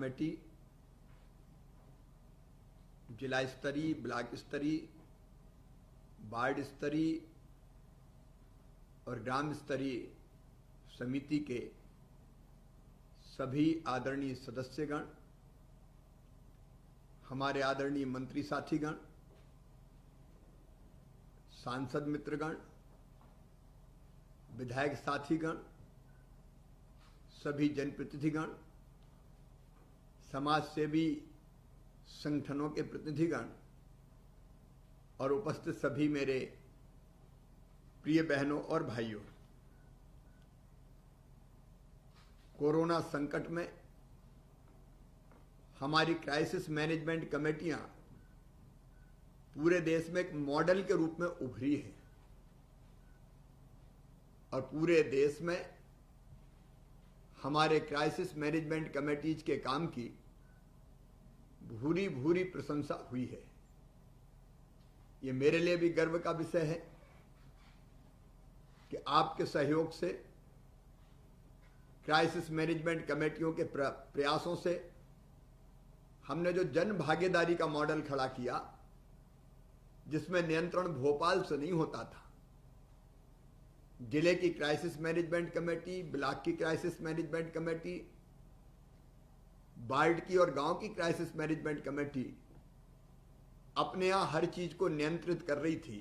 Committee जिला स्तरीय, block स्तरीय, वार्ड स्तरीय और ग्राम स्तरीय समिति के सभी आदरणीय सदस्यगण, हमारे आदरणीय मंत्री साथीगण, सांसद मित्रगण, विधायक साथीगण, सभी जनप्रतिनिधिगण, समाज सेवी संगठनों के प्रतिनिधिगण और उपस्थित सभी मेरे प्रिय बहनों और भाइयों, कोरोना संकट में हमारी क्राइसिस मैनेजमेंट कमेटियां पूरे देश में एक मॉडल के रूप में उभरी है और पूरे देश में हमारे क्राइसिस मैनेजमेंट कमेटीज के काम की भूरी भूरी प्रशंसा हुई है। ये मेरे लिए भी गर्व का विषय है कि आपके सहयोग से, क्राइसिस मैनेजमेंट कमेटियों के प्रयासों से हमने जो जन भागीदारी का मॉडल खड़ा किया, जिसमें नियंत्रण भोपाल से नहीं होता था, जिले की क्राइसिस मैनेजमेंट कमेटी, ब्लॉक की क्राइसिस मैनेजमेंट कमेटी, वार्ड की और गांव की क्राइसिस मैनेजमेंट कमेटी अपने यहां हर चीज को नियंत्रित कर रही थी।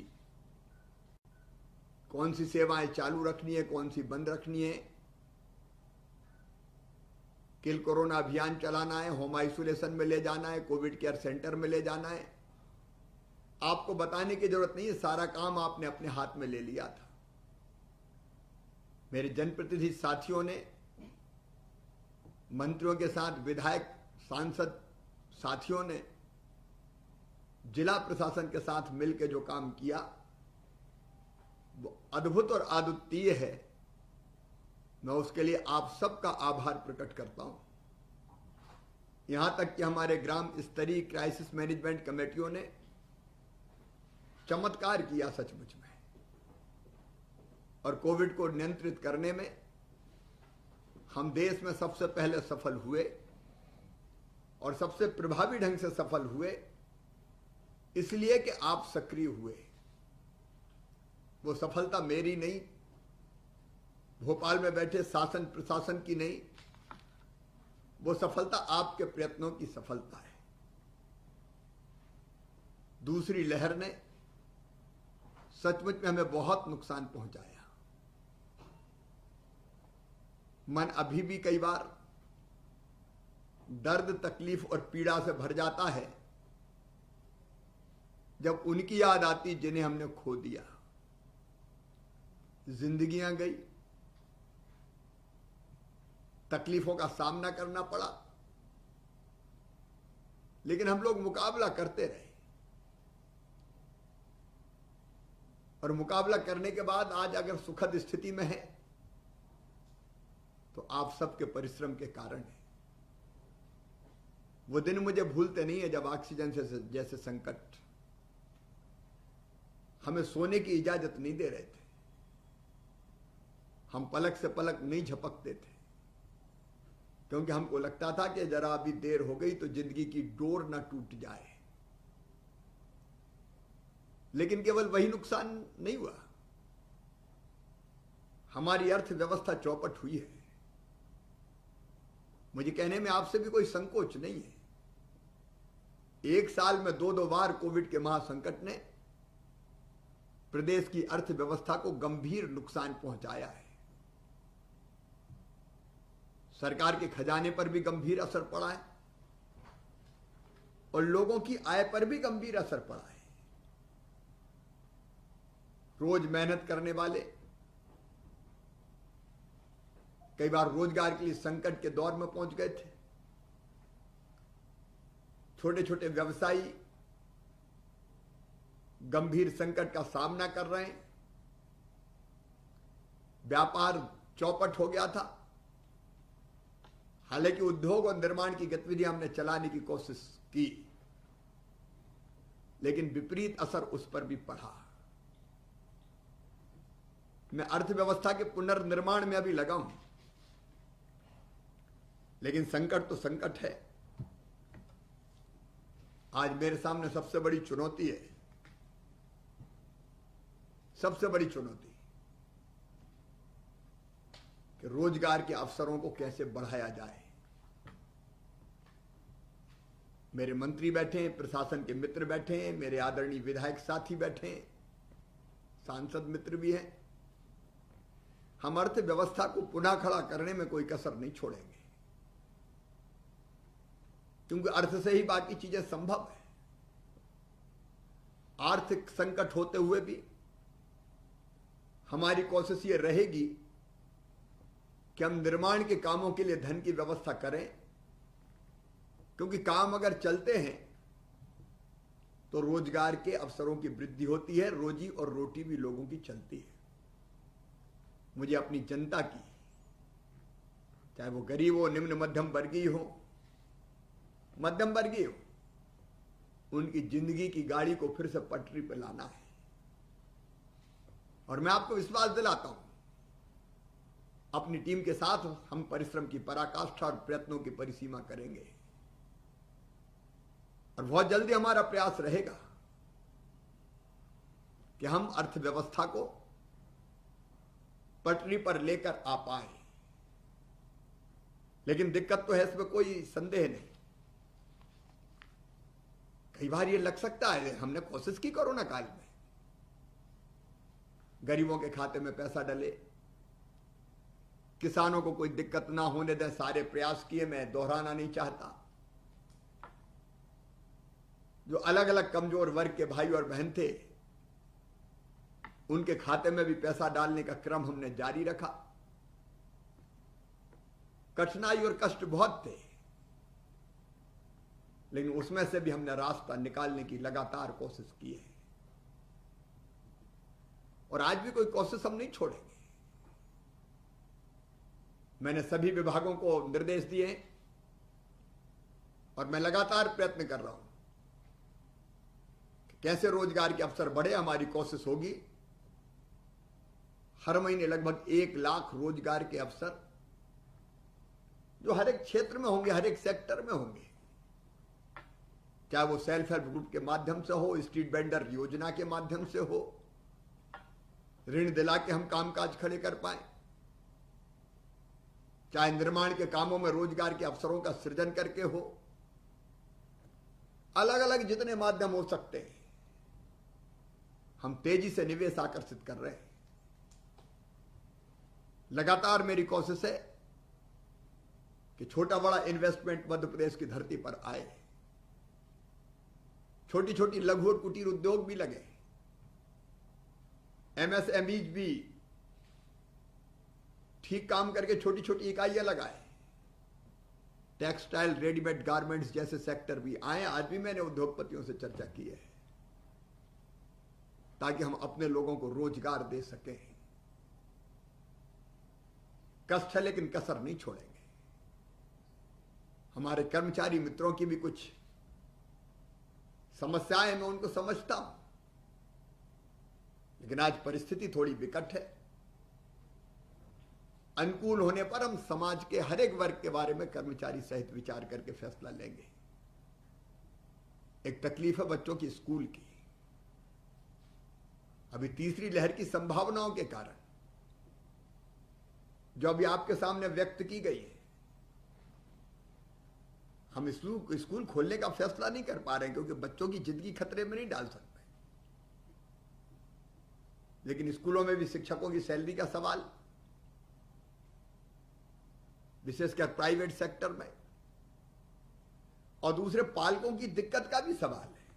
कौन सी सेवाएं चालू रखनी है, कौन सी बंद रखनी है, किल कोरोना अभियान चलाना है, होम आइसोलेशन में ले जाना है, कोविड केयर सेंटर में ले जाना है। आपको बताने की जरूरत नहीं है, सारा काम आपने अपने हाथ में ले लिया था। मेरे जनप्रतिनिधि साथियों ने मंत्रियों के साथ, विधायक सांसद साथियों ने जिला प्रशासन के साथ मिलकर जो काम किया वो अद्भुत और अद्वितीय है। मैं उसके लिए आप सबका आभार प्रकट करता हूं। यहां तक कि हमारे ग्राम स्तरीय क्राइसिस मैनेजमेंट कमेटियों ने चमत्कार किया सचमुच में, और कोविड को नियंत्रित करने में हम देश में सबसे पहले सफल हुए और सबसे प्रभावी ढंग से सफल हुए, इसलिए कि आप सक्रिय हुए। वो सफलता मेरी नहीं, भोपाल में बैठे शासन प्रशासन की नहीं, वो सफलता आपके प्रयत्नों की सफलता है। दूसरी लहर ने सचमुच में हमें बहुत नुकसान पहुंचाया। मन अभी भी कई बार दर्द, तकलीफ और पीड़ा से भर जाता है जब उनकी याद आती जिन्हें हमने खो दिया। जिंदगियां गई, तकलीफों का सामना करना पड़ा, लेकिन हम लोग मुकाबला करते रहे और मुकाबला करने के बाद आज अगर सुखद स्थिति में है तो आप सबके परिश्रम के कारण है। वो दिन मुझे भूलते नहीं है जब ऑक्सीजन से जैसे संकट हमें सोने की इजाजत नहीं दे रहे थे। हम पलक से पलक नहीं झपकते थे, क्योंकि हमको लगता था कि जरा अभी देर हो गई तो जिंदगी की डोर ना टूट जाए। लेकिन केवल वही नुकसान नहीं हुआ, हमारी अर्थव्यवस्था चौपट हुई है। मुझे कहने में आपसे भी कोई संकोच नहीं है। एक साल में दो बार कोविड के महासंकट ने प्रदेश की अर्थव्यवस्था को गंभीर नुकसान पहुंचाया है। सरकार के खजाने पर भी गंभीर असर पड़ा है और लोगों की आय पर भी गंभीर असर पड़ा है। रोज मेहनत करने वाले कई बार रोजगार के लिए संकट के दौर में पहुंच गए थे। छोटे छोटे व्यवसायी गंभीर संकट का सामना कर रहे हैं। व्यापार चौपट हो गया था। हालांकि उद्योग और निर्माण की गतिविधियां हमने चलाने की कोशिश की, लेकिन विपरीत असर उस पर भी पड़ा। मैं अर्थव्यवस्था के पुनर्निर्माण में अभी लगा हूं, लेकिन संकट तो संकट है। आज मेरे सामने सबसे बड़ी चुनौती है, सबसे बड़ी चुनौती कि रोजगार के अवसरों को कैसे बढ़ाया जाए। मेरे मंत्री बैठे हैं, प्रशासन के मित्र बैठे हैं, मेरे आदरणीय विधायक साथी बैठे हैं, सांसद मित्र भी हैं। हम अर्थव्यवस्था को पुनः खड़ा करने में कोई कसर नहीं छोड़ेंगे, क्योंकि अर्थ से ही बाकी चीजें संभव है। आर्थिक संकट होते हुए भी हमारी कोशिश ये रहेगी कि हम निर्माण के कामों के लिए धन की व्यवस्था करें, क्योंकि काम अगर चलते हैं तो रोजगार के अवसरों की वृद्धि होती है, रोजी और रोटी भी लोगों की चलती है। मुझे अपनी जनता की, चाहे वो गरीब हो, निम्न मध्यम वर्गीय हो, मध्यम वर्गीय हो, उनकी जिंदगी की गाड़ी को फिर से पटरी पर लाना है। और मैं आपको विश्वास दिलाता हूं, अपनी टीम के साथ हम परिश्रम की पराकाष्ठा और प्रयत्नों की परिसीमा करेंगे। और बहुत जल्दी हमारा प्रयास रहेगा कि हम अर्थव्यवस्था को पटरी पर लेकर आ पाए। लेकिन दिक्कत तो है, इसमें कोई संदेह नहीं। कई बार ये लग सकता है, हमने कोशिश की कोरोना काल में, गरीबों के खाते में पैसा डले, किसानों को कोई दिक्कत ना होने दें, सारे प्रयास किए। मैं दोहराना नहीं चाहता। जो अलग अलग कमजोर वर्ग के भाई और बहन थे, उनके खाते में भी पैसा डालने का क्रम हमने जारी रखा। कठिनाई और कष्ट बहुत थे, लेकिन उसमें से भी हमने रास्ता निकालने की लगातार कोशिश की है। और आज भी कोई कोशिश हम नहीं छोड़ेंगे। मैंने सभी विभागों को निर्देश दिए और मैं लगातार प्रयत्न कर रहा हूं कि कैसे रोजगार के अवसर बढ़े। हमारी कोशिश होगी हर महीने लगभग 1 लाख रोजगार के अवसर, जो हर एक क्षेत्र में होंगे, हर एक सेक्टर में होंगे, चाहे वो सेल्फ हेल्प ग्रुप के माध्यम से हो, स्ट्रीट वेंडर योजना के माध्यम से हो, ऋण दिला के हम कामकाज खड़े कर पाए, चाहे निर्माण के कामों में रोजगार के अवसरों का सृजन करके हो। अलग अलग जितने माध्यम हो सकते हैं, हम तेजी से निवेश आकर्षित कर रहे हैं। लगातार मेरी कोशिश है कि छोटा बड़ा इन्वेस्टमेंट मध्य प्रदेश की धरती पर आए। छोटी छोटी लघु और कुटीर उद्योग भी लगे, एमएसएमईज भी ठीक काम करके छोटी छोटी इकाइयां लगाए, टेक्सटाइल, रेडीमेड गारमेंट्स जैसे सेक्टर भी आए। आज भी मैंने उद्योगपतियों से चर्चा की है, ताकि हम अपने लोगों को रोजगार दे सकें। कष्ट है, लेकिन कसर नहीं छोड़ेंगे। हमारे कर्मचारी मित्रों की भी कुछ समस्याएं मैं उनको समझता हूं, लेकिन आज परिस्थिति थोड़ी विकट है। अनुकूल होने पर हम समाज के हर एक वर्ग के बारे में कर्मचारी सहित विचार करके फैसला लेंगे। एक तकलीफ है बच्चों की स्कूल की। अभी तीसरी लहर की संभावनाओं के कारण जो अभी आपके सामने व्यक्त की गई है, हम स्कूल खोलने का फैसला नहीं कर पा रहे हैं, क्योंकि बच्चों की जिंदगी खतरे में नहीं डाल सकते। लेकिन स्कूलों में भी शिक्षकों की सैलरी का सवाल, विशेषकर प्राइवेट सेक्टर में, और दूसरे पालकों की दिक्कत का भी सवाल है।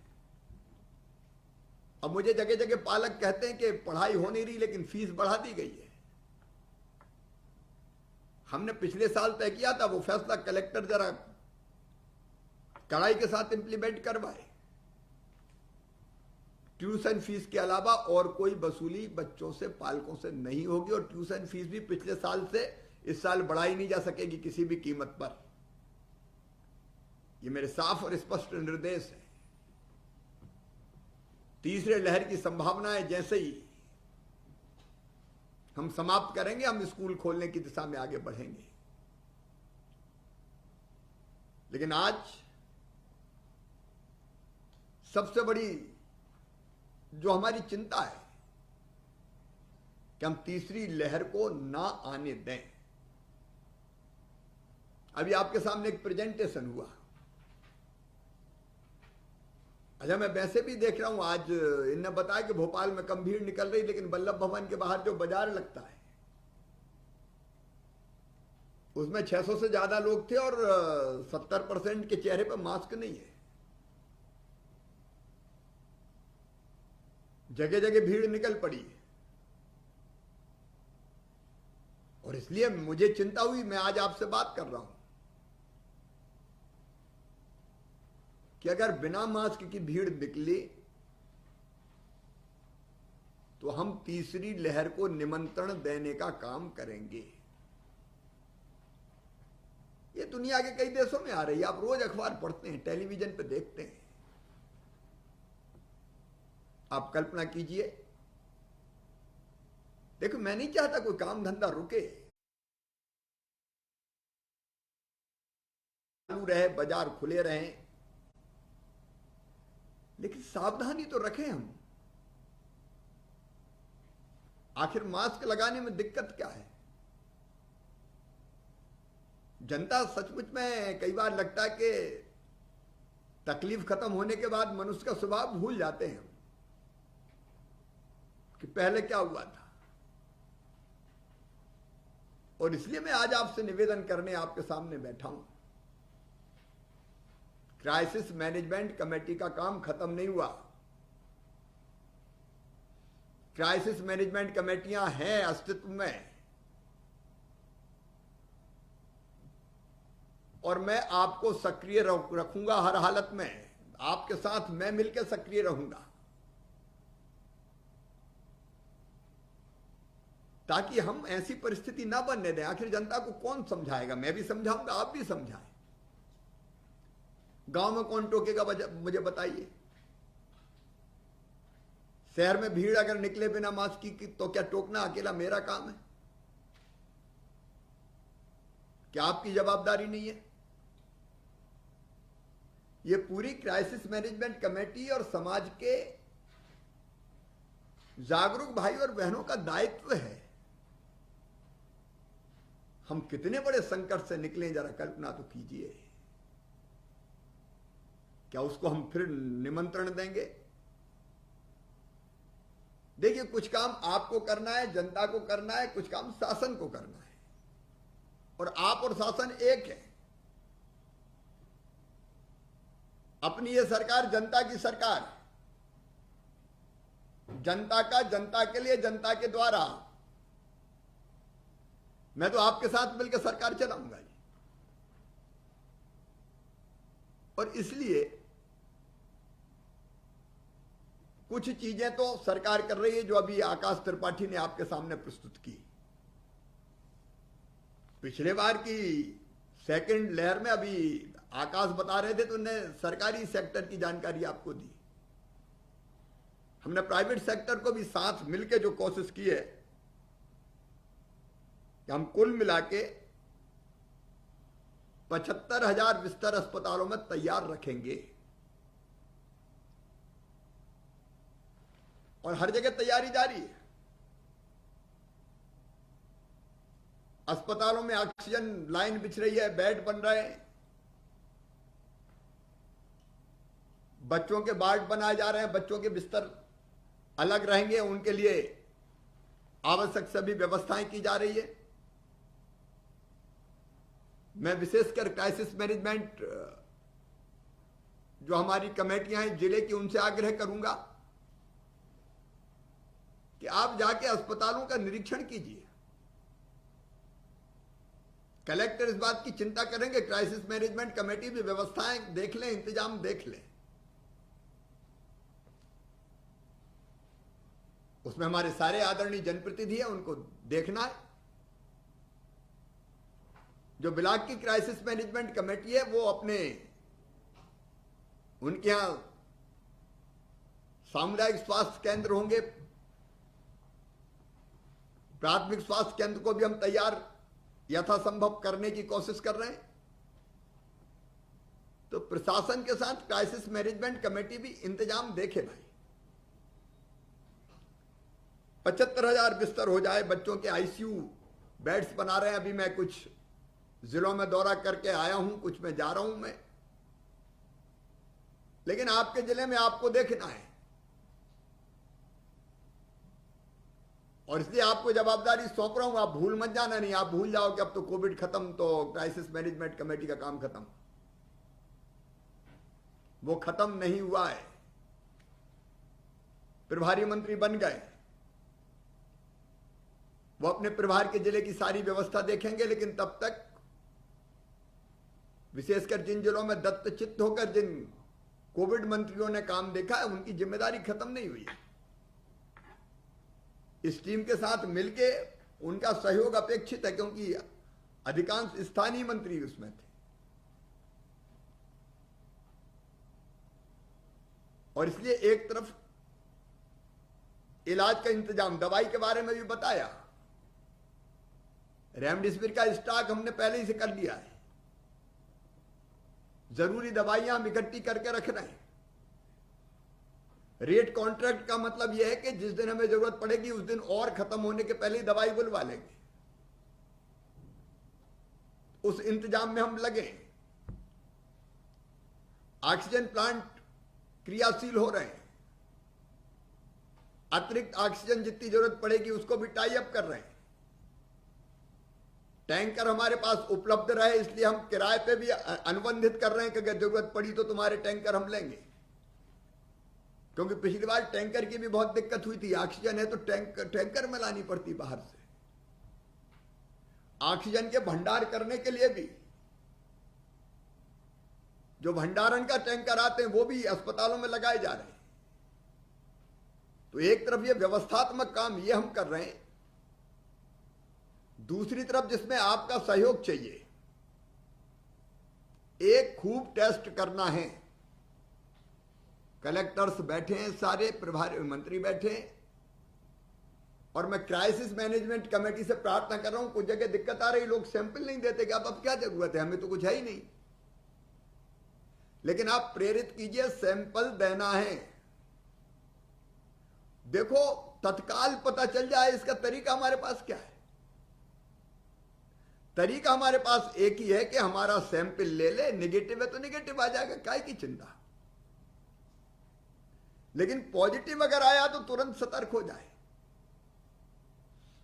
अब मुझे जगह जगह पालक कहते हैं कि पढ़ाई हो नहीं रही, लेकिन फीस बढ़ा दी गई है। हमने पिछले साल तय किया था, वो फैसला कलेक्टर जरा कड़ाई के साथ इंप्लीमेंट करवाए। ट्यूशन फीस के अलावा और कोई वसूली बच्चों से, पालकों से नहीं होगी, और ट्यूशन फीस भी पिछले साल से इस साल बढ़ाई नहीं जा सकेगी किसी भी कीमत पर। ये मेरे साफ और स्पष्ट निर्देश है। तीसरे लहर की संभावनाएं जैसे ही हम समाप्त करेंगे, हम स्कूल खोलने की दिशा में आगे बढ़ेंगे। लेकिन आज सबसे बड़ी जो हमारी चिंता है कि हम तीसरी लहर को ना आने दें। अभी आपके सामने एक प्रेजेंटेशन हुआ। अच्छा, मैं वैसे भी देख रहा हूं, आज इनने बताया कि भोपाल में कम भीड़ निकल रही, लेकिन वल्लभ भवन के बाहर जो बाजार लगता है उसमें 600 से ज्यादा लोग थे और 70% के चेहरे पर मास्क नहीं है। जगह जगह भीड़ निकल पड़ी है और इसलिए मुझे चिंता हुई। मैं आज आपसे बात कर रहा हूं कि अगर बिना मास्क की भीड़ निकली तो हम तीसरी लहर को निमंत्रण देने का काम करेंगे। ये दुनिया के कई देशों में आ रही है। आप रोज अखबार पढ़ते हैं, टेलीविजन पे देखते हैं। आप कल्पना कीजिए। देखो, मैं नहीं चाहता कोई काम धंधा रुके, चालू रहे, बाजार खुले रहें, लेकिन सावधानी तो रखें हम। आखिर मास्क लगाने में दिक्कत क्या है? जनता सचमुच में कई बार लगता है कि तकलीफ खत्म होने के बाद मनुष्य का स्वभाव भूल जाते हैं कि पहले क्या हुआ था। और इसलिए मैं आज आपसे निवेदन करने आपके सामने बैठा हूं। क्राइसिस मैनेजमेंट कमेटी का काम खत्म नहीं हुआ। क्राइसिस मैनेजमेंट कमेटियां हैं अस्तित्व में, और मैं आपको सक्रिय रखूंगा हर हालत में। आपके साथ मैं मिलकर सक्रिय रहूंगा ताकि हम ऐसी परिस्थिति ना बनने दें। आखिर जनता को कौन समझाएगा? मैं भी समझाऊंगा, आप भी समझाएं। गांव में कौन टोकेगा मुझे बताइए। शहर में भीड़ अगर निकले बिना मास्क की तो क्या टोकना अकेला मेरा काम है? क्या आपकी जवाबदारी नहीं है? ये पूरी क्राइसिस मैनेजमेंट कमेटी और समाज के जागरूक भाई और बहनों का दायित्व है। हम कितने बड़े संकट से निकले, जरा कल्पना तो कीजिए। क्या उसको हम फिर निमंत्रण देंगे? देखिए, कुछ काम आपको करना है, जनता को करना है, कुछ काम शासन को करना है, और आप और शासन एक है। अपनी ये सरकार जनता की सरकार है, जनता का, जनता के लिए, जनता के द्वारा। मैं तो आपके साथ मिलकर सरकार चलाऊंगा जी। और इसलिए कुछ चीजें तो सरकार कर रही है जो अभी आकाश त्रिपाठी ने आपके सामने प्रस्तुत की। पिछले बार की सेकंड लहर में अभी आकाश बता रहे थे तो उन्हें सरकारी सेक्टर की जानकारी आपको दी। हमने प्राइवेट सेक्टर को भी साथ मिलकर जो कोशिश की है कि हम कुल मिला के 75,000 बिस्तर अस्पतालों में तैयार रखेंगे, और हर जगह तैयारी जारी है। अस्पतालों में ऑक्सीजन लाइन बिछ रही है, बेड बन रहे हैं, बच्चों के वार्ड बनाए जा रहे हैं, बच्चों के बिस्तर अलग रहेंगे, उनके लिए आवश्यक सभी व्यवस्थाएं की जा रही है। मैं विशेषकर क्राइसिस मैनेजमेंट जो हमारी कमेटियां हैं जिले की, उनसे आग्रह करूंगा कि आप जाके अस्पतालों का निरीक्षण कीजिए। कलेक्टर इस बात की चिंता करेंगे, क्राइसिस मैनेजमेंट कमेटी भी व्यवस्थाएं देख लें, इंतजाम देख लें। उसमें हमारे सारे आदरणीय जनप्रतिनिधि हैं, उनको देखना है। जो ब्लॉक की क्राइसिस मैनेजमेंट कमेटी है वो अपने, उनके यहां सामुदायिक स्वास्थ्य केंद्र होंगे, प्राथमिक स्वास्थ्य केंद्र को भी हम तैयार यथासंभव करने की कोशिश कर रहे हैं तो प्रशासन के साथ क्राइसिस मैनेजमेंट कमेटी भी इंतजाम देखे भाई। 75,000 बिस्तर हो जाए, बच्चों के आईसीयू बेड्स बना रहे हैं। अभी मैं कुछ जिलों में दौरा करके आया हूं, कुछ में जा रहा हूं मैं, लेकिन आपके जिले में आपको देखना है और इसलिए आपको जवाबदारी सौंप रहा हूं। आप भूल मत जाना, नहीं आप भूल जाओ कि अब तो कोविड खत्म, तो क्राइसिस मैनेजमेंट कमेटी का काम खत्म। वो खत्म नहीं हुआ है। प्रभारी मंत्री बन गए, वो अपने प्रभार के जिले की सारी व्यवस्था देखेंगे, लेकिन तब तक विशेषकर जिन जिलों में दत्तचित्त होकर जिन कोविड मंत्रियों ने काम देखा है, उनकी जिम्मेदारी खत्म नहीं हुई है। इस टीम के साथ मिलके उनका सहयोग अपेक्षित है, क्योंकि अधिकांश स्थानीय मंत्री उसमें थे। और इसलिए एक तरफ इलाज का इंतजाम, दवाई के बारे में भी बताया, रेमडेसिविर का स्टॉक हमने पहले ही से कर लिया है। जरूरी दवाइयां हम इकट्ठी करके रख रहे हैं। रेट कॉन्ट्रैक्ट का मतलब यह है कि जिस दिन हमें जरूरत पड़ेगी उस दिन और खत्म होने के पहले ही दवाई बुलवा लेंगे। उस इंतजाम में हम लगे। ऑक्सीजन प्लांट क्रियाशील हो रहे हैं। अतिरिक्त ऑक्सीजन जितनी जरूरत पड़ेगी उसको भी टाई अप कर रहे हैं। टैंकर हमारे पास उपलब्ध रहे, इसलिए हम किराए पे भी अनुबंधित कर रहे हैं कि अगर जरूरत पड़ी तो तुम्हारे टैंकर हम लेंगे। क्योंकि पिछली बार टैंकर की भी बहुत दिक्कत हुई थी। ऑक्सीजन है तो टैंकर में लानी पड़ती बाहर से। ऑक्सीजन के भंडार करने के लिए भी जो भंडारण का टैंकर आते हैं वो भी अस्पतालों में लगाए जा रहे हैं। तो एक तरफ ये व्यवस्थात्मक काम ये हम कर रहे हैं, दूसरी तरफ जिसमें आपका सहयोग चाहिए, एक खूब टेस्ट करना है। कलेक्टर्स बैठे हैं, सारे प्रभारी मंत्री बैठे हैं, और मैं क्राइसिस मैनेजमेंट कमेटी से प्रार्थना कर रहा हूं, कुछ जगह दिक्कत आ रही, लोग सैंपल नहीं देते कि अब क्या जरूरत है, हमें तो कुछ है ही नहीं। लेकिन आप प्रेरित कीजिए, सैंपल देना है। देखो तत्काल पता चल जाए इसका तरीका हमारे पास क्या है। तरीका हमारे पास एक ही है कि हमारा सैंपल ले ले, नेगेटिव है तो नेगेटिव आ जाएगा, काय की चिंता। लेकिन पॉजिटिव अगर आया तो तुरंत सतर्क हो जाए।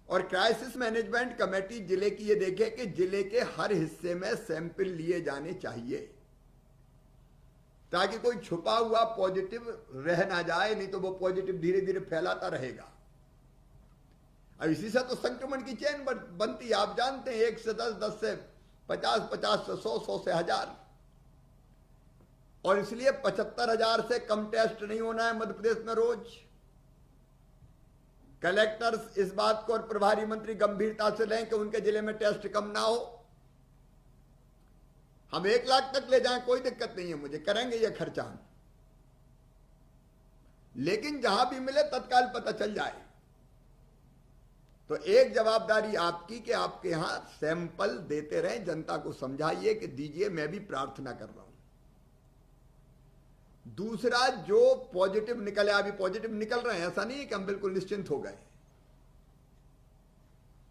और क्राइसिस मैनेजमेंट कमेटी जिले की ये देखे कि जिले के हर हिस्से में सैंपल लिए जाने चाहिए, ताकि कोई छुपा हुआ पॉजिटिव रह ना जाए, नहीं तो वो पॉजिटिव धीरे धीरे फैलाता रहेगा। अब इसी से तो संक्रमण की चेन बनती है। आप जानते हैं 1 से 10, 10 से 50, 50 से 100, 100 से 1000। और इसलिए 75,000 से कम टेस्ट नहीं होना है मध्य प्रदेश में रोज। कलेक्टर्स इस बात को और प्रभारी मंत्री गंभीरता से लें कि उनके जिले में टेस्ट कम ना हो। हम 1 लाख तक ले जाएं, कोई दिक्कत नहीं है मुझे, करेंगे ये खर्चा हम। लेकिन जहां भी मिले तत्काल पता चल जाए। तो एक जवाबदारी आपकी कि आपके यहां सैंपल देते रहें, जनता को समझाइए कि दीजिए, मैं भी प्रार्थना कर रहा हूं। दूसरा, जो पॉजिटिव निकले, अभी पॉजिटिव निकल रहे हैं, ऐसा नहीं है कि हम बिल्कुल निश्चिंत हो गए।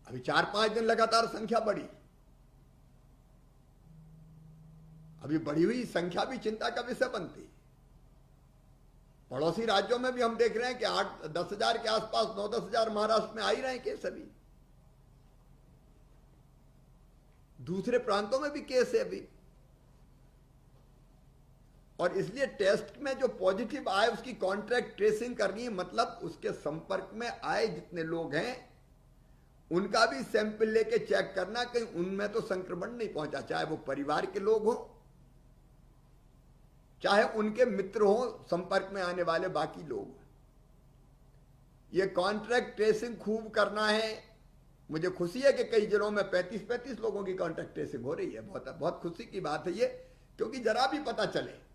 अभी 4-5 दिन लगातार संख्या बढ़ी। अभी बढ़ी हुई संख्या भी चिंता का विषय बनती। पड़ोसी राज्यों में भी हम देख रहे हैं कि 8-10 हजार के आसपास, 9-10 हजार महाराष्ट्र में आ ही रहे हैं केस। अभी दूसरे प्रांतों में भी केस है अभी। और इसलिए टेस्ट में जो पॉजिटिव आए उसकी कॉन्ट्रैक्ट ट्रेसिंग करनी है। मतलब उसके संपर्क में आए जितने लोग हैं उनका भी सैंपल लेके चेक करना, कहीं उनमें तो संक्रमण नहीं पहुंचा, चाहे वो परिवार के लोग हों, चाहे उनके मित्र हो, संपर्क में आने वाले बाकी लोग। ये कॉन्ट्रैक्ट ट्रेसिंग खूब करना है। मुझे खुशी है कि कई जिलों में 35-35 लोगों की कॉन्ट्रैक्ट ट्रेसिंग हो रही है। बहुत बहुत खुशी की बात है ये, क्योंकि जरा भी पता चले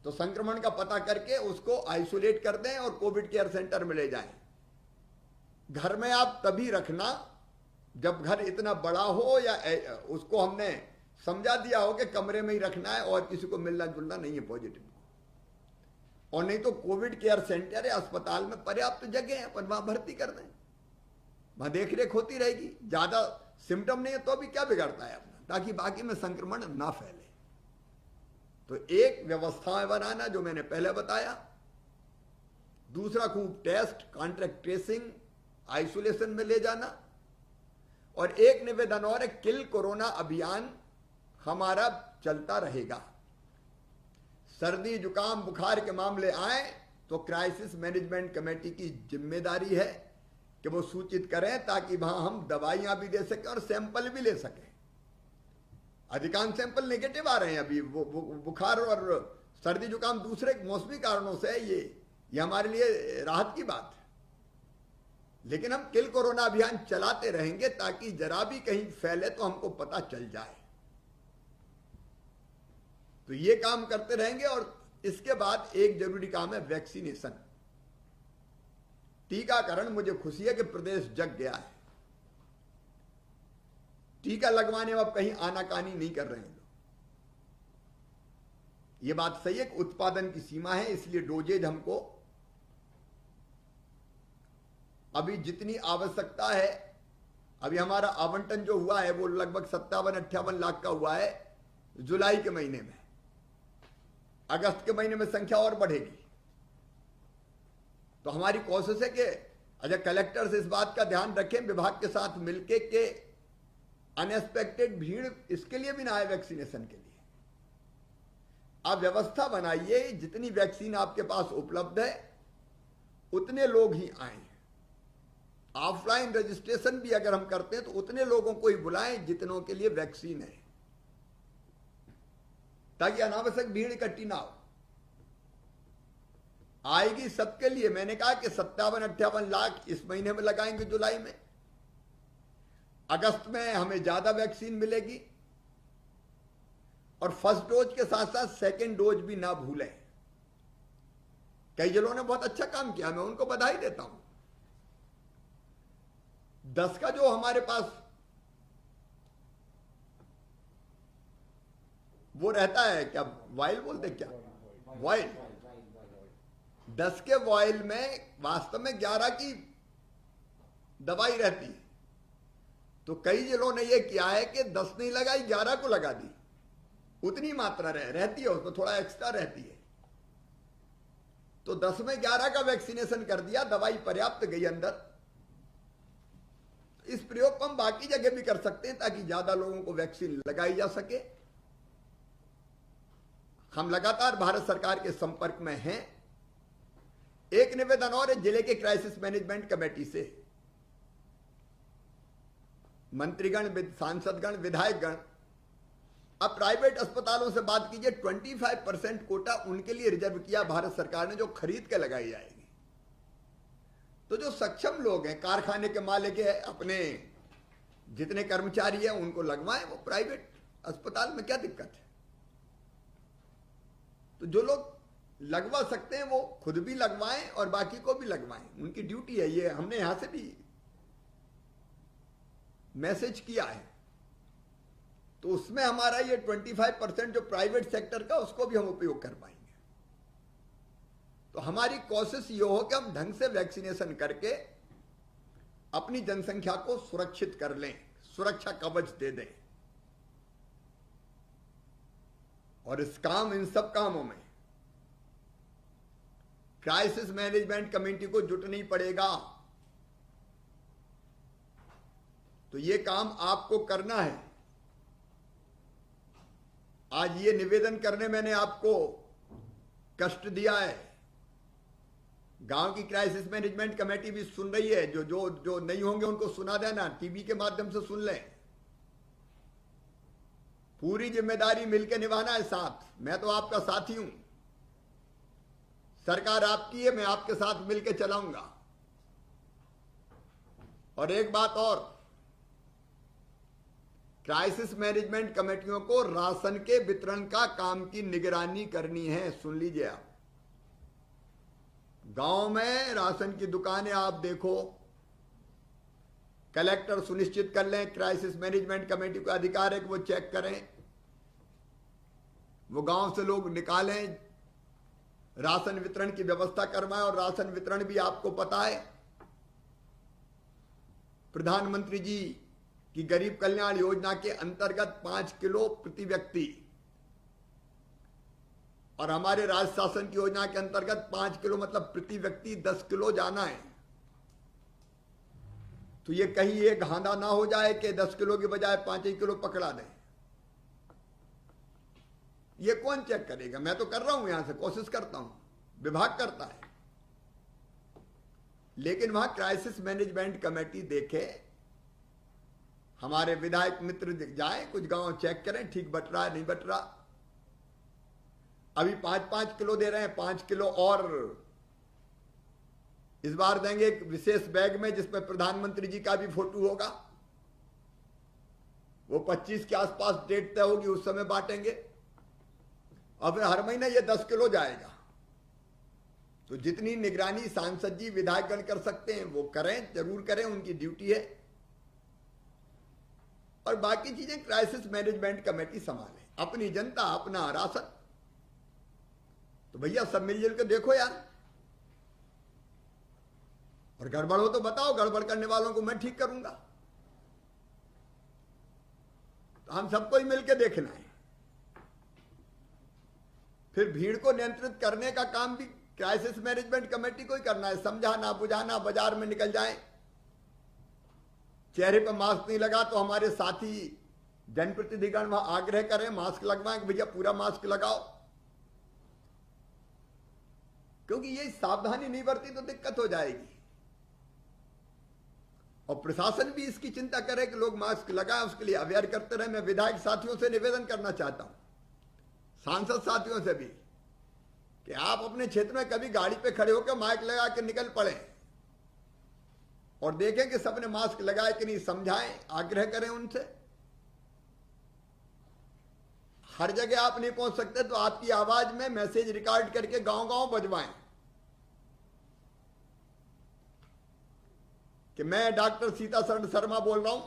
तो संक्रमण का पता करके उसको आइसोलेट कर दें और कोविड केयर सेंटर में ले जाएं। घर में आप तभी रखना जब घर इतना बड़ा हो या उसको हमने समझा दिया हो कि कमरे में ही रखना है और किसी को मिलना जुलना नहीं है पॉजिटिव को। और नहीं तो कोविड केयर सेंटर है, अस्पताल में पर्याप्त जगह है, अपन वहां भर्ती कर दें, वहां देख रेख होती रहेगी। ज्यादा सिम्टम नहीं है तो भी क्या बिगड़ता है अपना, ताकि बाकी में संक्रमण ना फैले। तो एक व्यवस्था बनाना जो मैंने पहले बताया, दूसरा खूब टेस्ट, कॉन्ट्रैक्ट ट्रेसिंग, आइसोलेशन में ले जाना, और एक निवेदन और है, किल कोरोना अभियान हमारा चलता रहेगा। सर्दी जुकाम बुखार के मामले आए तो क्राइसिस मैनेजमेंट कमेटी की जिम्मेदारी है कि वो सूचित करें, ताकि वहां हम दवाइयां भी दे सकें और सैंपल भी ले सकें। अधिकांश सैंपल नेगेटिव आ रहे हैं अभी, वो बुखार और सर्दी जुकाम दूसरे मौसमी कारणों से, ये हमारे लिए राहत की बात है। लेकिन हम किल कोरोना अभियान चलाते रहेंगे ताकि जरा भी कहीं फैले तो हमको पता चल जाए। तो ये काम करते रहेंगे। और इसके बाद एक जरूरी काम है वैक्सीनेशन, टीकाकरण। मुझे खुशी है कि प्रदेश जग गया है, टीका लगवाने में अब कहीं आनाकानी नहीं कर रहे हैं लोग। ये बात सही है कि उत्पादन की सीमा है, इसलिए डोजेज हमको अभी जितनी आवश्यकता है, अभी हमारा आवंटन जो हुआ है वो लगभग 57-58 लाख का हुआ है जुलाई के महीने में। अगस्त के महीने में संख्या और बढ़ेगी। तो हमारी कोशिश है कि अच्छा, कलेक्टर्स इस बात का ध्यान रखें विभाग के साथ मिलके कि अनएक्सपेक्टेड भीड़ इसके लिए भी ना आए वैक्सीनेशन के लिए। आप व्यवस्था बनाइए, जितनी वैक्सीन आपके पास उपलब्ध है उतने लोग ही आए। ऑफलाइन रजिस्ट्रेशन भी अगर हम करते हैं तो उतने लोगों को ही बुलाएं जितनों के लिए वैक्सीन है, ताकि अनावश्यक भीड़ इकट्ठी ना हो। आएगी सबके लिए। मैंने कहा कि 57-58 लाख इस महीने में लगाएंगे जुलाई में, अगस्त में हमें ज्यादा वैक्सीन मिलेगी, और फर्स्ट डोज के साथ साथ सेकेंड डोज भी ना भूलें। कई जिलों ने बहुत अच्छा काम किया, मैं उनको बधाई देता हूं। 10 का जो हमारे पास वो रहता है, क्या वाइल बोलते, क्या वाइल, 10 के वॉयल में वास्तव में 11 की दवाई रहती है। तो कई जिलों ने यह किया है कि 10 नहीं लगाई, 11 को लगा दी। उतनी मात्रा रहती है, उसमें थोड़ा एक्स्ट्रा रहती है। तो 10 में 11 का वैक्सीनेशन कर दिया, दवाई पर्याप्त गई अंदर। इस प्रयोग को हम बाकी जगह भी कर सकते हैं ताकि ज्यादा लोगों को वैक्सीन लगाई जा सके। हम लगातार भारत सरकार के संपर्क में हैं। एक निवेदन और है जिले के क्राइसिस मैनेजमेंट कमेटी से, मंत्रीगण, सांसदगण, विधायकगण, अब प्राइवेट अस्पतालों से बात कीजिए। 25% कोटा उनके लिए रिजर्व किया भारत सरकार ने, जो खरीद के लगाई जाएगी। तो जो सक्षम लोग हैं, कारखाने के मालिक है, अपने जितने कर्मचारी हैं उनको लगवाएं वो प्राइवेट अस्पताल में, क्या दिक्कत है। तो जो लोग लगवा सकते हैं वो खुद भी लगवाएं और बाकी को भी लगवाएं, उनकी ड्यूटी है। ये हमने यहां से भी मैसेज किया है। तो उसमें हमारा ये 25% जो प्राइवेट सेक्टर का, उसको भी हम उपयोग कर पाएंगे। तो हमारी कोशिश ये हो कि हम ढंग से वैक्सीनेशन करके अपनी जनसंख्या को सुरक्षित कर लें, सुरक्षा कवच दे दें। और इन सब कामों में क्राइसिस मैनेजमेंट कमेटी को जुटना ही पड़ेगा। तो ये काम आपको करना है। आज ये निवेदन करने मैंने आपको कष्ट दिया है। गांव की क्राइसिस मैनेजमेंट कमेटी भी सुन रही है, जो नहीं होंगे उनको सुना देना, टीवी के माध्यम से सुन लें। पूरी जिम्मेदारी मिलकर निभाना है साथ। मैं तो आपका साथी हूं, सरकार आपकी है, मैं आपके साथ मिलकर चलाऊंगा। और एक बात और, क्राइसिस मैनेजमेंट कमेटियों को राशन के वितरण का काम की निगरानी करनी है। सुन लीजिए आप, गांव में राशन की दुकानें आप देखो, कलेक्टर सुनिश्चित कर लें, क्राइसिस मैनेजमेंट कमेटी का अधिकार है कि वो चेक करें वो गांव से लोग निकालें, राशन वितरण की व्यवस्था करवाएं। और राशन वितरण भी आपको पता है, प्रधानमंत्री जी की गरीब कल्याण योजना के अंतर्गत 5 किलो प्रति व्यक्ति, और हमारे राज्य शासन की योजना के अंतर्गत 5 किलो मतलब प्रति व्यक्ति 10 किलो जाना है। तो ये कहीं ये घांधा ना हो जाए कि 10 किलो की बजाय 5 ही किलो पकड़ा दें। ये कौन चेक करेगा? मैं तो कर रहा हूं, यहां से कोशिश करता हूं, विभाग करता है। लेकिन वहां क्राइसिस मैनेजमेंट कमेटी देखे, हमारे विधायक मित्र जाए, कुछ गांव चेक करें, ठीक बट रहा है नहीं बट रहा। अभी 5-5 किलो दे रहे हैं, 5 किलो और इस बार देंगे एक विशेष बैग में जिसमें प्रधानमंत्री जी का भी फोटो होगा। वो 25 के आसपास डेट तय होगी, उस समय बांटेंगे। और फिर हर महीने ये 10 किलो जाएगा। तो जितनी निगरानी सांसद जी विधायकगण कर सकते हैं वो करें, जरूर करें, उनकी ड्यूटी है। और बाकी चीजें क्राइसिस मैनेजमेंट कमेटी संभाले, अपनी जनता अपना राशन। तो भैया सब मिलजुल के देखो यार, और गड़बड़ हो तो बताओ, गड़बड़ करने वालों को मैं ठीक करूंगा। तो हम सबको ही मिलकर देखना है। फिर भीड़ को नियंत्रित करने का काम भी क्राइसिस मैनेजमेंट कमेटी को ही करना है। समझाना बुझाना, बाजार में निकल जाए, चेहरे पर मास्क नहीं लगा तो हमारे साथी जनप्रतिनिधिगण वहां आग्रह करें मास्क लगवाएं कि भैया पूरा मास्क लगाओ। क्योंकि ये सावधानी नहीं बरती तो दिक्कत हो जाएगी। और प्रशासन भी इसकी चिंता करे कि लोग मास्क लगाएं, उसके लिए अवेयर करते रहे। मैं विधायक साथियों से निवेदन करना चाहता हूं, सांसद साथियों से भी, कि आप अपने क्षेत्र में कभी गाड़ी पे खड़े होकर मास्क लगा के निकल पड़े और देखें कि सबने मास्क लगाए कि नहीं, समझाएं, आग्रह करें उनसे। हर जगह आप नहीं पहुंच सकते तो आपकी आवाज में मैसेज रिकॉर्ड करके गांव गांव बजवाएं कि मैं डॉक्टर सीताशरण शर्मा बोल रहा हूं,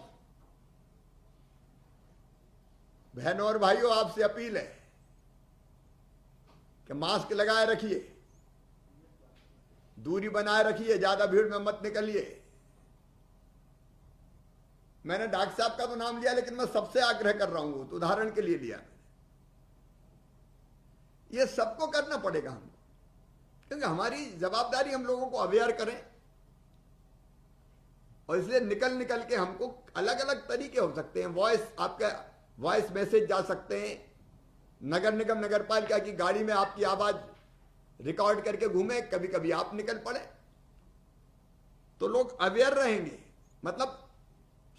बहनों और भाइयों आपसे अपील है कि मास्क लगाए रखिए, दूरी बनाए रखिए, ज्यादा भीड़ में मत निकलिए। मैंने डॉक्टर साहब का तो नाम लिया, लेकिन मैं सबसे आग्रह कर रहा हूं, तो उदाहरण के लिए लिया। ये सबको करना पड़ेगा हमको, क्योंकि हमारी जवाबदारी हम लोगों को अवेयर करें। और इसलिए निकल निकल के हमको अलग अलग तरीके हो सकते हैं। वॉइस, आपका वॉइस मैसेज जा सकते हैं, नगर निगम नगर पालिका की गाड़ी में आपकी आवाज रिकॉर्ड करके घूमे, कभी कभी आप निकल पड़े तो लोग अवेयर रहेंगे, मतलब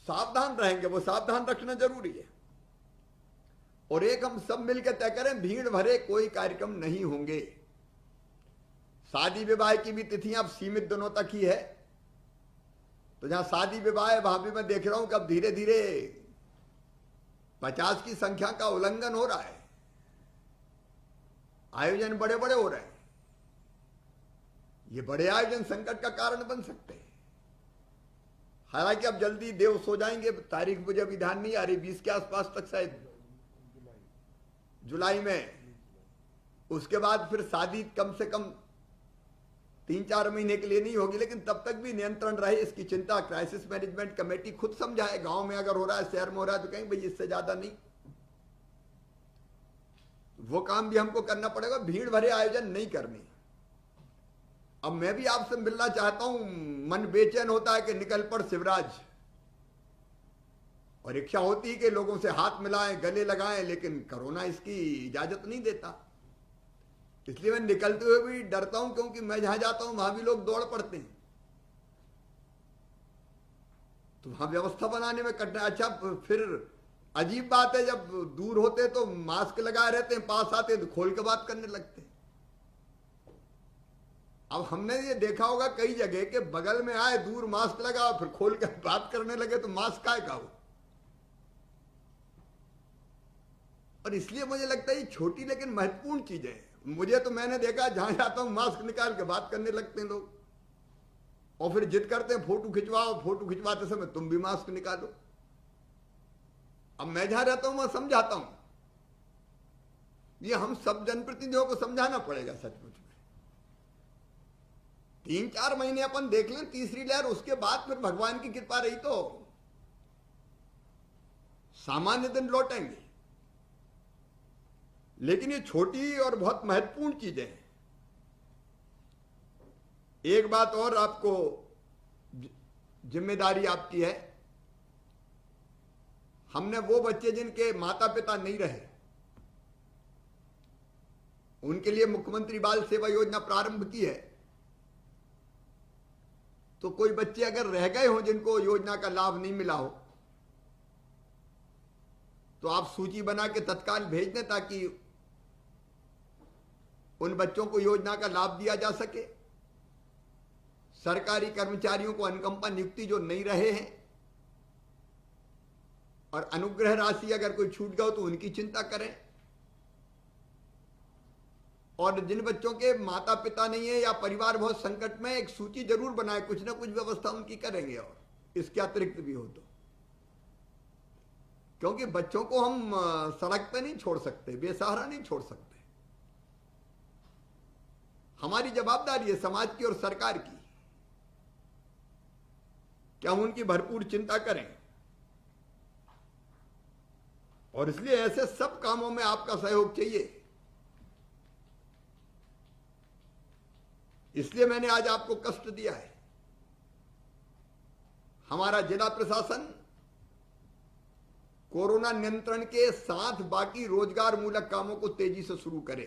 सावधान रहेंगे। वो सावधान रखना जरूरी है। और एक हम सब मिलकर तय करें, भीड़ भरे कोई कार्यक्रम नहीं होंगे। शादी विवाह की भी तिथियां अब सीमित दिनों तक ही है, तो जहां शादी विवाह है वहां भी मैं देख रहा हूं कि अब धीरे धीरे 50 की संख्या का उल्लंघन हो रहा है, आयोजन बड़े बड़े हो रहे हैं। ये बड़े आयोजन संकट का कारण बन सकते हैं। हालांकि अब जल्दी देव सो जाएंगे, तारीख मुझे अभी ध्यान नहीं आ रही, 20 के आसपास तक शायद जुलाई में। उसके बाद फिर शादी कम से कम 3-4 महीने के लिए नहीं होगी, लेकिन तब तक भी नियंत्रण रहे, इसकी चिंता क्राइसिस मैनेजमेंट कमेटी खुद समझाए। गांव में अगर हो रहा है, शहर में हो रहा है, तो कहीं भाई इससे ज्यादा नहीं। वो काम भी हमको करना पड़ेगा, भीड़ भरे आयोजन नहीं करने। अब मैं भी आपसे मिलना चाहता हूं, मन बेचैन होता है कि निकल पड़ शिवराज, और इच्छा होती है कि लोगों से हाथ मिलाएं, गले लगाएं, लेकिन कोरोना इसकी इजाजत नहीं देता। इसलिए मैं निकलते हुए भी डरता हूं, क्योंकि मैं जहां जाता हूं वहां भी लोग दौड़ पड़ते हैं, तो वहां व्यवस्था बनाने में कठिनाई। अच्छा, फिर अजीब बात है, जब दूर होते तो मास्क लगाए रहते हैं, पास आते तो खोल के बात करने लगते हैं। अब हमने ये देखा होगा कई जगह के बगल में आए, दूर मास्क लगा, फिर खोल कर बात करने लगे, तो मास्क काय का हो। और इसलिए मुझे लगता है ये छोटी लेकिन महत्वपूर्ण चीजें हैं। मुझे तो मैंने देखा जहां जाता हूं मास्क निकाल के बात करने लगते हैं लोग, और फिर जिद करते हैं फोटो खिंचवाओ, फोटो खिंचवाते समय तुम भी मास्क निकालो। अब मैं जहां रहता हूं वहां समझाता हूं ये हम सब जनप्रतिनिधियों को समझाना पड़ेगा सचमुच में। 3-4 महीने अपन देख लें तीसरी लहर, उसके बाद फिर भगवान की कृपा रही तो सामान्य दिन लौटेंगे। लेकिन ये छोटी और बहुत महत्वपूर्ण चीजें हैं। एक बात और आपको जिम्मेदारी आपकी है, हमने वो बच्चे जिनके माता पिता नहीं रहे उनके लिए मुख्यमंत्री बाल सेवा योजना प्रारंभ की है। तो कोई बच्चे अगर रह गए हो जिनको योजना का लाभ नहीं मिला हो तो आप सूची बना के तत्काल भेज दें ताकि उन बच्चों को योजना का लाभ दिया जा सके। सरकारी कर्मचारियों को अनुकंपा नियुक्ति जो नहीं रहे हैं और अनुग्रह राशि अगर कोई छूट गया हो तो उनकी चिंता करें। और जिन बच्चों के माता पिता नहीं है या परिवार बहुत संकट में, एक सूची जरूर बनाए, कुछ ना कुछ व्यवस्था उनकी करेंगे और इसके अतिरिक्त भी हो तो। क्योंकि बच्चों को हम सड़क पे नहीं छोड़ सकते, बेसहारा नहीं छोड़ सकते। हमारी जवाबदारी है समाज की और सरकार की कि हम उनकी भरपूर चिंता करें। और इसलिए ऐसे सब कामों में आपका सहयोग चाहिए। इसलिए मैंने आज आपको कष्ट दिया है। हमारा जिला प्रशासन कोरोना नियंत्रण के साथ बाकी रोजगार मूलक कामों को तेजी से शुरू करे।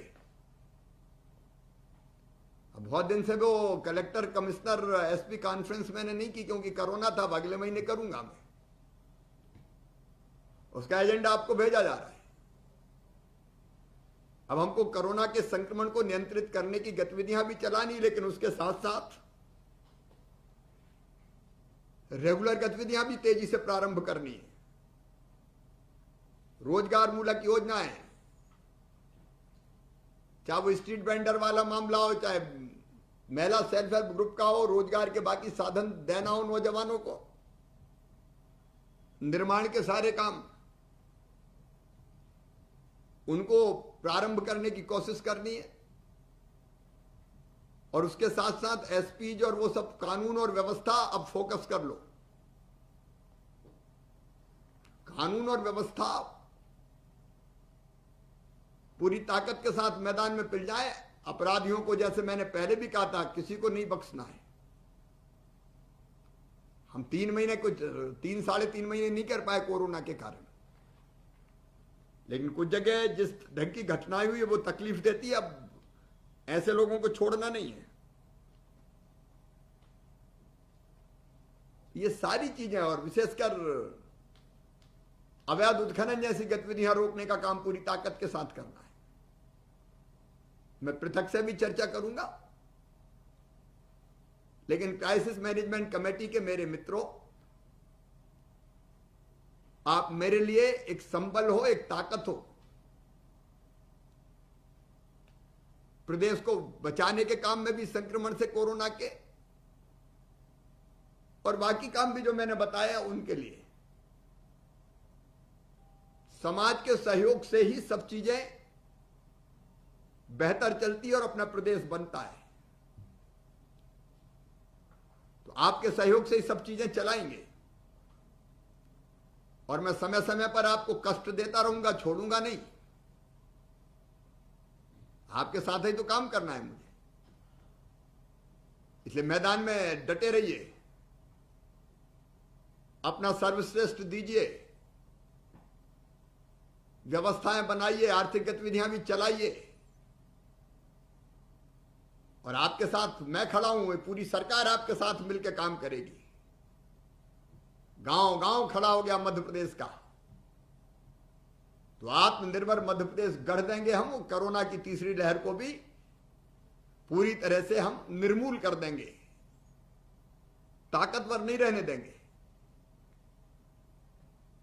अब बहुत दिन से वो कलेक्टर कमिश्नर एसपी कॉन्फ्रेंस मैंने नहीं की क्योंकि कोरोना था। अगले महीने करूंगा मैं, उसका एजेंडा आपको भेजा जा रहा है। अब हमको कोरोना के संक्रमण को नियंत्रित करने की गतिविधियां भी चलानी, लेकिन उसके साथ साथ रेगुलर गतिविधियां भी तेजी से प्रारंभ करनी है। रोजगार मूलक योजनाएं, चाहे वो स्ट्रीट वेंडर वाला मामला हो, चाहे महिला सेल्फ हेल्प ग्रुप का हो, रोजगार के बाकी साधन देना हो नौजवानों को, निर्माण के सारे काम उनको प्रारंभ करने की कोशिश करनी है। और उसके साथ साथ एसपीज और वो सब कानून और व्यवस्था अब फोकस कर लो। कानून और व्यवस्था पूरी ताकत के साथ मैदान में पिल जाए। अपराधियों को, जैसे मैंने पहले भी कहा था, किसी को नहीं बख्शना है। हम 3 महीने, कुछ 3-3.5 महीने नहीं कर पाए कोरोना के कारण, लेकिन कुछ जगह जिस ढंग की घटनाएं हुई है वो तकलीफ देती है। अब ऐसे लोगों को छोड़ना नहीं है। ये सारी चीजें और विशेषकर अवैध उत्खनन जैसी गतिविधियां रोकने का काम पूरी ताकत के साथ करना है। मैं पृथक से भी चर्चा करूंगा, लेकिन क्राइसिस मैनेजमेंट कमेटी के मेरे मित्रों, आप मेरे लिए एक संबल हो, एक ताकत हो। प्रदेश को बचाने के काम में भी, संक्रमण से कोरोना के, और बाकी काम भी जो मैंने बताया उनके लिए। समाज के सहयोग से ही सब चीजें बेहतर चलती है और अपना प्रदेश बनता है। तो आपके सहयोग से ही सब चीजें चलाएंगे। और मैं समय समय पर आपको कष्ट देता रहूंगा, छोड़ूंगा नहीं। आपके साथ ही तो काम करना है मुझे, इसलिए मैदान में डटे रहिए, अपना सर्वश्रेष्ठ दीजिए, व्यवस्थाएं बनाइए, आर्थिक गतिविधियां भी चलाइए। और आपके साथ मैं खड़ा हूं, पूरी सरकार आपके साथ मिलकर काम करेगी। गांव गांव खड़ा हो गया मध्य प्रदेश का, तो आत्मनिर्भर मध्य प्रदेश गढ़ देंगे हम। कोरोना की तीसरी लहर को भी पूरी तरह से हम निर्मूल कर देंगे, ताकतवर नहीं रहने देंगे।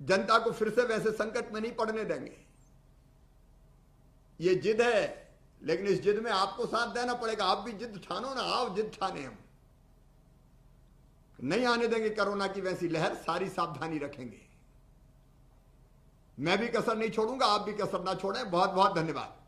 जनता को फिर से वैसे संकट में नहीं पड़ने देंगे। ये जिद है, लेकिन इस जिद में आपको साथ देना पड़ेगा। आप भी जिद ठानो ना, आओ जिद ठाने। हम नहीं आने देंगे कोरोना की वैसी लहर, सारी सावधानी रखेंगे। मैं भी कसर नहीं छोड़ूंगा, आप भी कसर ना छोड़ें। बहुत बहुत धन्यवाद।